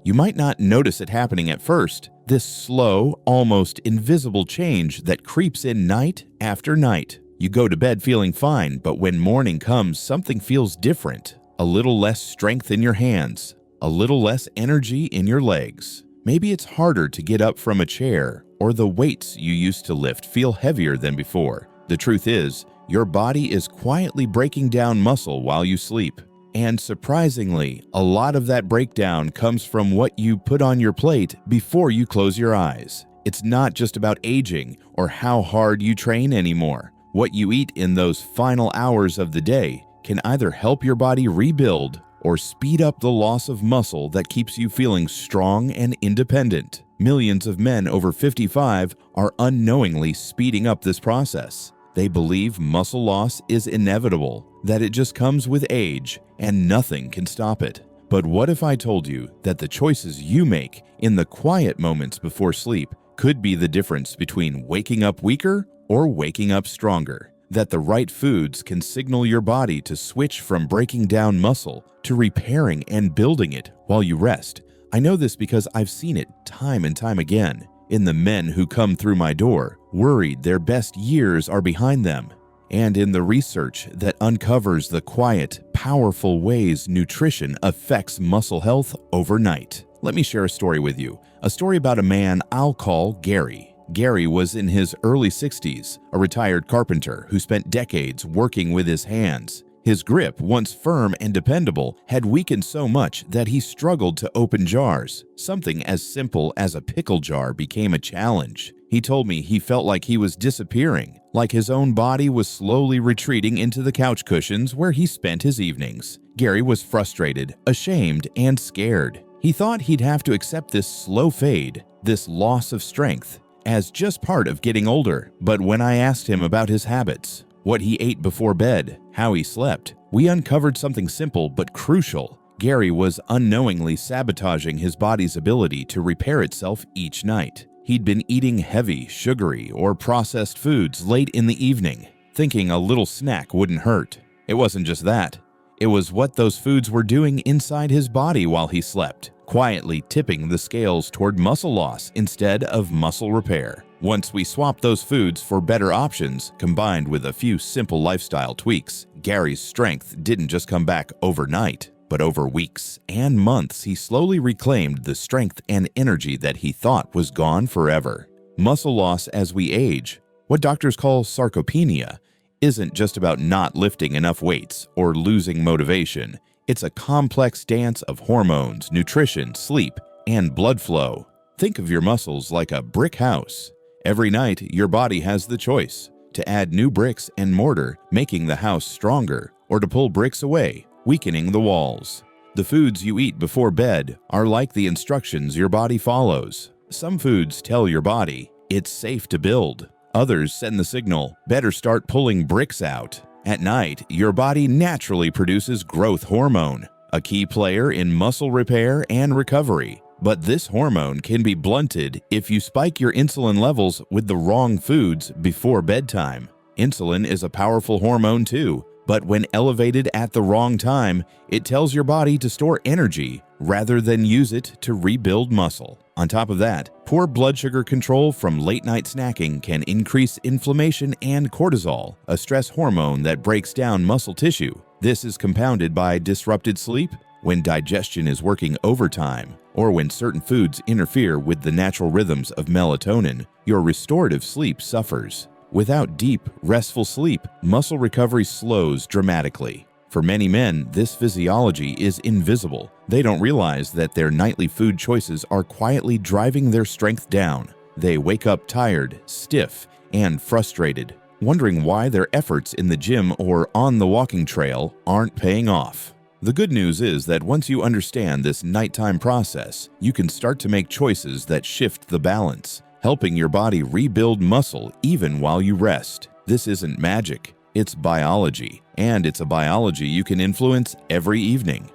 You might not notice it happening at first, this slow, almost invisible change that creeps in night after night. You go to bed feeling fine, but when morning comes, something feels different. A little less strength in your hands, a little less energy in your legs. Maybe it's harder to get up from a chair, or the weights you used to lift feel heavier than before. The truth is, your body is quietly breaking down muscle while you sleep. And surprisingly, a lot of that breakdown comes from what you put on your plate before you close your eyes. It's not just about aging or how hard you train anymore. What you eat in those final hours of the day can either help your body rebuild or speed up the loss of muscle that keeps you feeling strong and independent. Millions of men over 55 are unknowingly speeding up this process. They believe muscle loss is inevitable, that it just comes with age, and nothing can stop it. But what if I told you that the choices you make in the quiet moments before sleep could be the difference between waking up weaker or waking up stronger? That the right foods can signal your body to switch from breaking down muscle to repairing and building it while you rest. I know this because I've seen it time and time again in the men who come through my door, worried their best years are behind them, and in the research that uncovers the quiet, powerful ways nutrition affects muscle health overnight. Let me share a story with you, a story about a man I'll call Gary. Gary was in his early 60s, a retired carpenter who spent decades working with his hands. His grip, once firm and dependable, had weakened so much that he struggled to open jars. Something as simple as a pickle jar became a challenge. He told me he felt like he was disappearing, like his own body was slowly retreating into the couch cushions where he spent his evenings. Gary was frustrated, ashamed, and scared. He thought he'd have to accept this slow fade, this loss of strength, as just part of getting older. But when I asked him about his habits, what he ate before bed, how he slept, we uncovered something simple but crucial. Gary was unknowingly sabotaging his body's ability to repair itself each night. He'd been eating heavy, sugary, or processed foods late in the evening, thinking a little snack wouldn't hurt. It wasn't just that. It was what those foods were doing inside his body while he slept, quietly tipping the scales toward muscle loss instead of muscle repair. Once we swapped those foods for better options, combined with a few simple lifestyle tweaks, Gary's strength didn't just come back overnight, but over weeks and months he slowly reclaimed the strength and energy that he thought was gone forever. Muscle loss as we age, what doctors call sarcopenia, isn't just about not lifting enough weights or losing motivation. It's a complex dance of hormones, nutrition, sleep, and blood flow. Think of your muscles like a brick house. Every night, your body has the choice to add new bricks and mortar, making the house stronger, or to pull bricks away, weakening the walls. The foods you eat before bed are like the instructions your body follows. Some foods tell your body it's safe to build. Others send the signal, better start pulling bricks out. At night, your body naturally produces growth hormone, a key player in muscle repair and recovery. But this hormone can be blunted if you spike your insulin levels with the wrong foods before bedtime. Insulin is a powerful hormone too, but when elevated at the wrong time, it tells your body to store energy rather than use it to rebuild muscle. On top of that, poor blood sugar control from late-night snacking can increase inflammation and cortisol, a stress hormone that breaks down muscle tissue. This is compounded by disrupted sleep, when digestion is working overtime, or when certain foods interfere with the natural rhythms of melatonin. Your restorative sleep suffers. Without deep, restful sleep, muscle recovery slows dramatically. For many men, this physiology is invisible. They don't realize that their nightly food choices are quietly driving their strength down. They wake up tired, stiff, and frustrated, wondering why their efforts in the gym or on the walking trail aren't paying off. The good news is that once you understand this nighttime process, you can start to make choices that shift the balance, helping your body rebuild muscle even while you rest. This isn't magic, it's biology, and it's a biology you can influence every evening.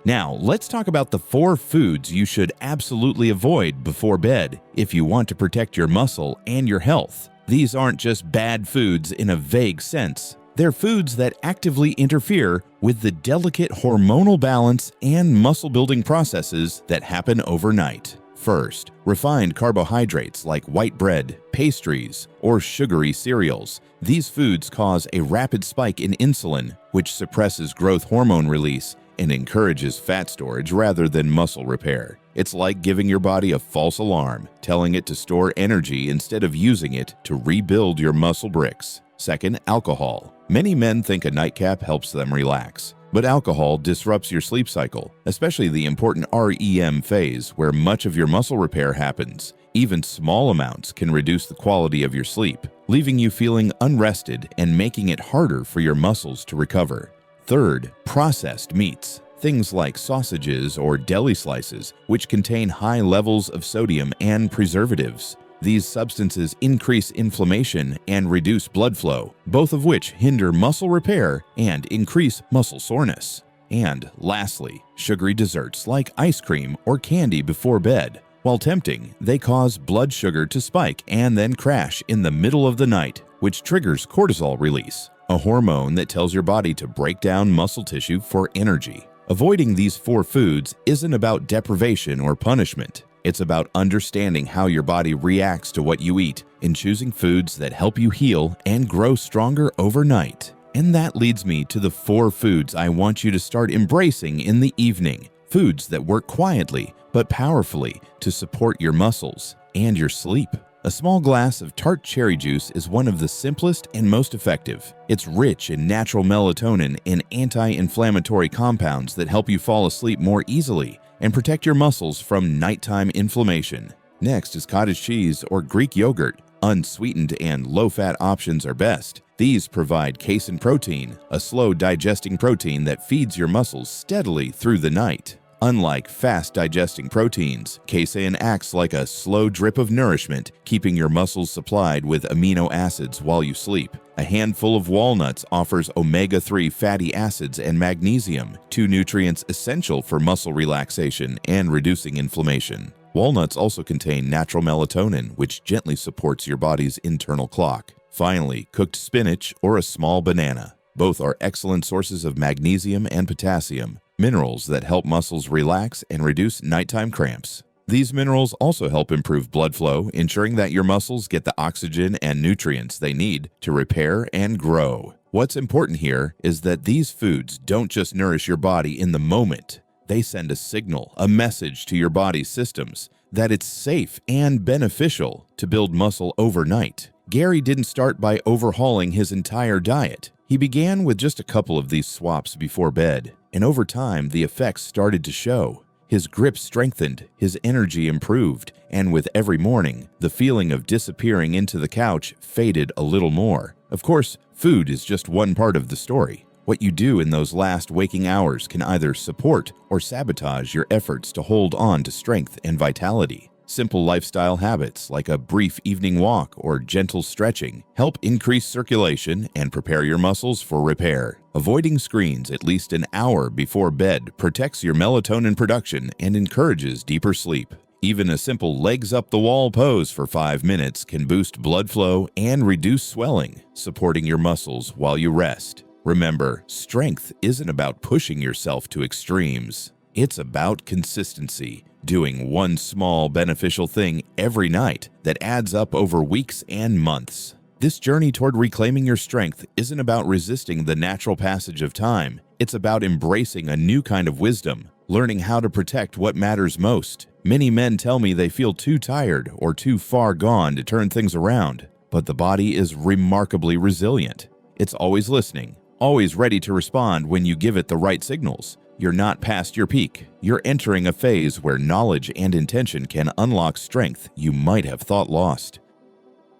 Now, let's talk about the 4 foods you should absolutely avoid before bed if you want to protect your muscle and your health. These aren't just bad foods in a vague sense. They're foods that actively interfere with the delicate hormonal balance and muscle-building processes that happen overnight. First, refined carbohydrates like white bread, pastries, or sugary cereals. These foods cause a rapid spike in insulin, which suppresses growth hormone release and encourages fat storage rather than muscle repair. It's like giving your body a false alarm, telling it to store energy instead of using it to rebuild your muscle bricks. Second, alcohol. Many men think a nightcap helps them relax, but alcohol disrupts your sleep cycle, especially the important REM phase where much of your muscle repair happens. Even small amounts can reduce the quality of your sleep, leaving you feeling unrested and making it harder for your muscles to recover. Third, processed meats. Things like sausages or deli slices, which contain high levels of sodium and preservatives. These substances increase inflammation and reduce blood flow, both of which hinder muscle repair and increase muscle soreness. And lastly, sugary desserts like ice cream or candy before bed. While tempting, they cause blood sugar to spike and then crash in the middle of the night, which triggers cortisol release, a hormone that tells your body to break down muscle tissue for energy. Avoiding these 4 foods isn't about deprivation or punishment. It's about understanding how your body reacts to what you eat and choosing foods that help you heal and grow stronger overnight. And that leads me to the 4 foods I want you to start embracing in the evening. Foods that work quietly but powerfully to support your muscles and your sleep. A small glass of tart cherry juice is one of the simplest and most effective. It's rich in natural melatonin and anti-inflammatory compounds that help you fall asleep more easily and protect your muscles from nighttime inflammation. Next is cottage cheese or Greek yogurt. Unsweetened and low-fat options are best. These provide casein protein, a slow-digesting protein that feeds your muscles steadily through the night. Unlike fast-digesting proteins, casein acts like a slow drip of nourishment, keeping your muscles supplied with amino acids while you sleep. A handful of walnuts offers omega-3 fatty acids and magnesium, 2 nutrients essential for muscle relaxation and reducing inflammation. Walnuts also contain natural melatonin, which gently supports your body's internal clock. Finally, cooked spinach or a small banana. Both are excellent sources of magnesium and potassium, minerals that help muscles relax and reduce nighttime cramps. These minerals also help improve blood flow, ensuring that your muscles get the oxygen and nutrients they need to repair and grow. What's important here is that these foods don't just nourish your body in the moment. They send a signal, a message to your body's systems that it's safe and beneficial to build muscle overnight. Gary didn't start by overhauling his entire diet. He began with just a couple of these swaps before bed, and over time the effects started to show. His grip strengthened, his energy improved, and with every morning, the feeling of disappearing into the couch faded a little more. Of course, food is just one part of the story. What you do in those last waking hours can either support or sabotage your efforts to hold on to strength and vitality. Simple lifestyle habits like a brief evening walk or gentle stretching help increase circulation and prepare your muscles for repair. Avoiding screens at least an hour before bed protects your melatonin production and encourages deeper sleep. Even a simple legs up the wall pose for 5 minutes can boost blood flow and reduce swelling, supporting your muscles while you rest. Remember, strength isn't about pushing yourself to extremes. It's about consistency, doing one small beneficial thing every night that adds up over weeks and months. This journey toward reclaiming your strength isn't about resisting the natural passage of time. It's about embracing a new kind of wisdom, learning how to protect what matters most. Many men tell me they feel too tired or too far gone to turn things around, but the body is remarkably resilient. It's always listening, always ready to respond when you give it the right signals. You're not past your peak. You're entering a phase where knowledge and intention can unlock strength you might have thought lost.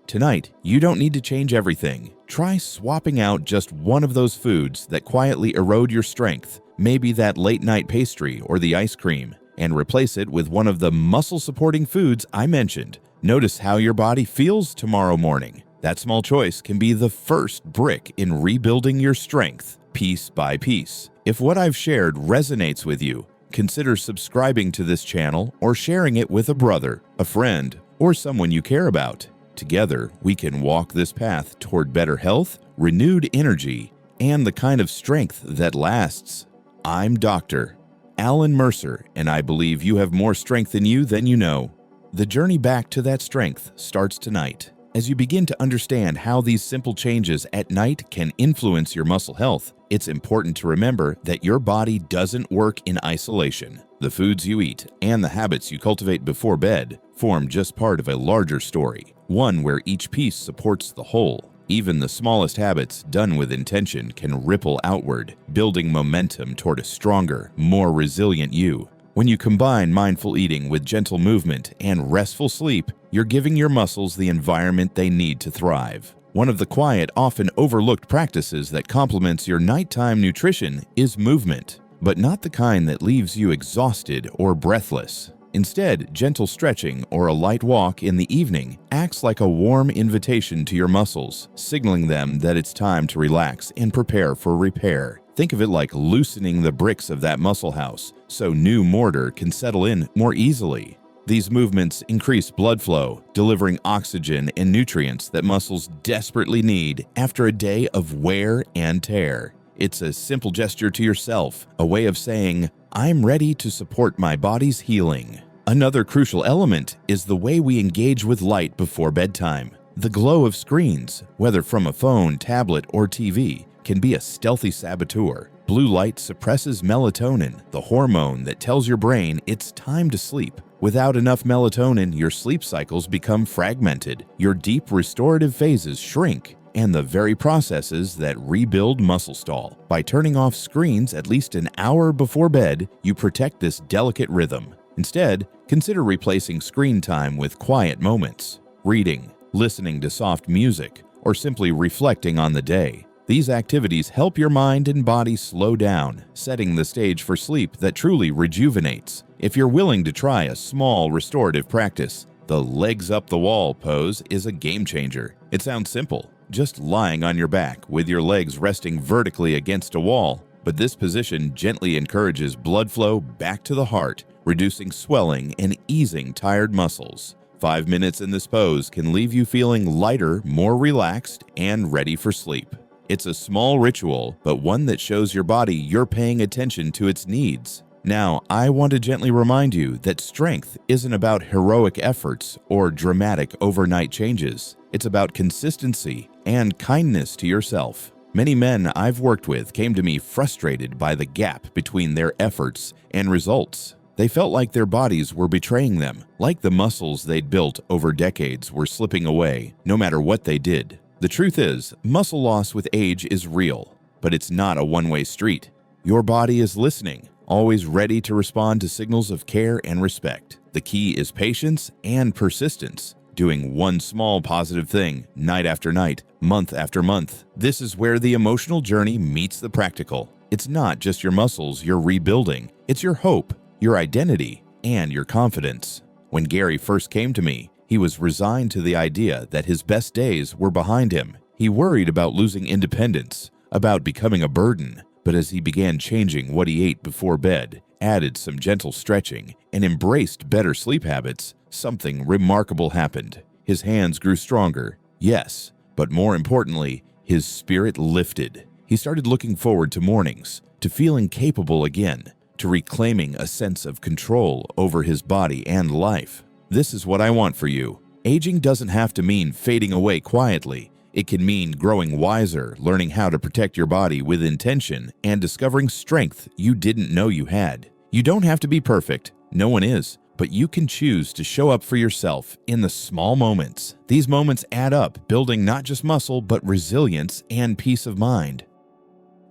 Tonight, you don't need to change everything. Try swapping out just one of those foods that quietly erode your strength, maybe that late-night pastry or the ice cream, and replace it with one of the muscle-supporting foods I mentioned. Notice how your body feels tomorrow morning. That small choice can be the first brick in rebuilding your strength, piece by piece. If what I've shared resonates with you, consider subscribing to this channel or sharing it with a brother, a friend, or someone you care about. Together, we can walk this path toward better health, renewed energy, and the kind of strength that lasts. I'm Dr. Alan Mercer, and I believe you have more strength in you than you know. The journey back to that strength starts tonight. As you begin to understand how these simple changes at night can influence your muscle health, it's important to remember that your body doesn't work in isolation. The foods you eat and the habits you cultivate before bed form just part of a larger story, one where each piece supports the whole. Even the smallest habits done with intention can ripple outward, building momentum toward a stronger, more resilient you. When you combine mindful eating with gentle movement and restful sleep, you're giving your muscles the environment they need to thrive. One of the quiet, often overlooked practices that complements your nighttime nutrition is movement, but not the kind that leaves you exhausted or breathless. Instead, gentle stretching or a light walk in the evening acts like a warm invitation to your muscles, signaling them that it's time to relax and prepare for repair. Think of it like loosening the bricks of that muscle house so new mortar can settle in more easily. These movements increase blood flow, delivering oxygen and nutrients that muscles desperately need after a day of wear and tear. It's a simple gesture to yourself, a way of saying, I'm ready to support my body's healing. Another crucial element is the way we engage with light before bedtime. The glow of screens, whether from a phone, tablet, or TV, can be a stealthy saboteur. Blue light suppresses melatonin, the hormone that tells your brain it's time to sleep. Without enough melatonin, your sleep cycles become fragmented, your deep restorative phases shrink, and the very processes that rebuild muscle stall. By turning off screens at least an hour before bed, you protect this delicate rhythm. Instead, consider replacing screen time with quiet moments, reading, listening to soft music, or simply reflecting on the day. These activities help your mind and body slow down, setting the stage for sleep that truly rejuvenates. If you're willing to try a small restorative practice, the legs up the wall pose is a game changer. It sounds simple, just lying on your back with your legs resting vertically against a wall, but this position gently encourages blood flow back to the heart, reducing swelling and easing tired muscles. 5 minutes in this pose can leave you feeling lighter, more relaxed, and ready for sleep. It's a small ritual, but one that shows your body you're paying attention to its needs. Now, I want to gently remind you that strength isn't about heroic efforts or dramatic overnight changes. It's about consistency and kindness to yourself. Many men I've worked with came to me frustrated by the gap between their efforts and results. They felt like their bodies were betraying them, like the muscles they'd built over decades were slipping away, no matter what they did. The truth is, muscle loss with age is real, but it's not a one-way street. Your body is listening, always ready to respond to signals of care and respect. The key is patience and persistence, doing one small positive thing night after night, month after month. This is where the emotional journey meets the practical. It's not just your muscles you're rebuilding, it's your hope, your identity, and your confidence. When Gary first came to me, he was resigned to the idea that his best days were behind him. He worried about losing independence, about becoming a burden. But as he began changing what he ate before bed, added some gentle stretching, and embraced better sleep habits, something remarkable happened. His hands grew stronger, yes, but more importantly, his spirit lifted. He started looking forward to mornings, to feeling capable again, to reclaiming a sense of control over his body and life. This is what I want for you. Aging doesn't have to mean fading away quietly. It can mean growing wiser, learning how to protect your body with intention, and discovering strength you didn't know you had. You don't have to be perfect. No one is. But you can choose to show up for yourself in the small moments. These moments add up, building not just muscle, but resilience and peace of mind.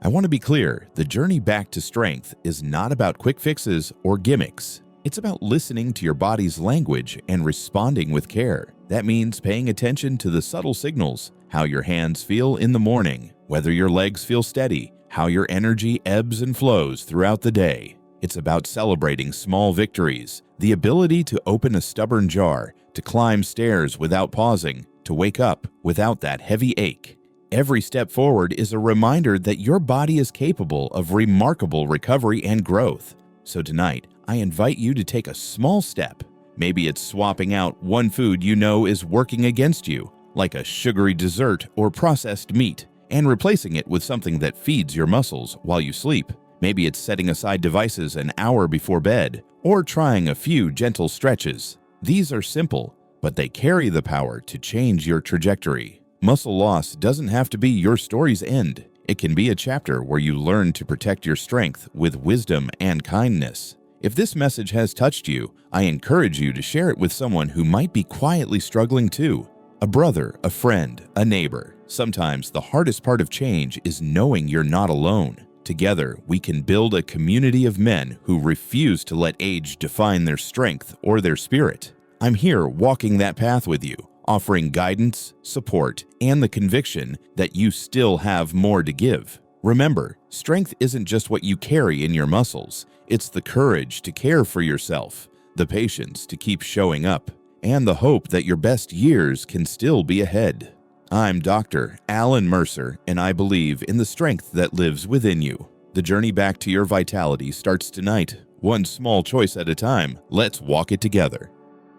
I want to be clear, the journey back to strength is not about quick fixes or gimmicks. It's about listening to your body's language and responding with care. That means paying attention to the subtle signals, how your hands feel in the morning, whether your legs feel steady, how your energy ebbs and flows throughout the day. It's about celebrating small victories, the ability to open a stubborn jar, to climb stairs without pausing, to wake up without that heavy ache. Every step forward is a reminder that your body is capable of remarkable recovery and growth. So tonight, I invite you to take a small step. Maybe it's swapping out one food you know is working against you, like a sugary dessert or processed meat, and replacing it with something that feeds your muscles while you sleep. Maybe it's setting aside devices an hour before bed, or trying a few gentle stretches. These are simple, but they carry the power to change your trajectory. Muscle loss doesn't have to be your story's end. It can be a chapter where you learn to protect your strength with wisdom and kindness. If this message has touched you, I encourage you to share it with someone who might be quietly struggling too. A brother, a friend, a neighbor. Sometimes the hardest part of change is knowing you're not alone. Together, we can build a community of men who refuse to let age define their strength or their spirit. I'm here walking that path with you, offering guidance, support, and the conviction that you still have more to give. Remember, strength isn't just what you carry in your muscles. It's the courage to care for yourself, the patience to keep showing up, and the hope that your best years can still be ahead. I'm Dr. Alan Mercer, and I believe in the strength that lives within you. The journey back to your vitality starts tonight. One small choice at a time. Let's walk it together.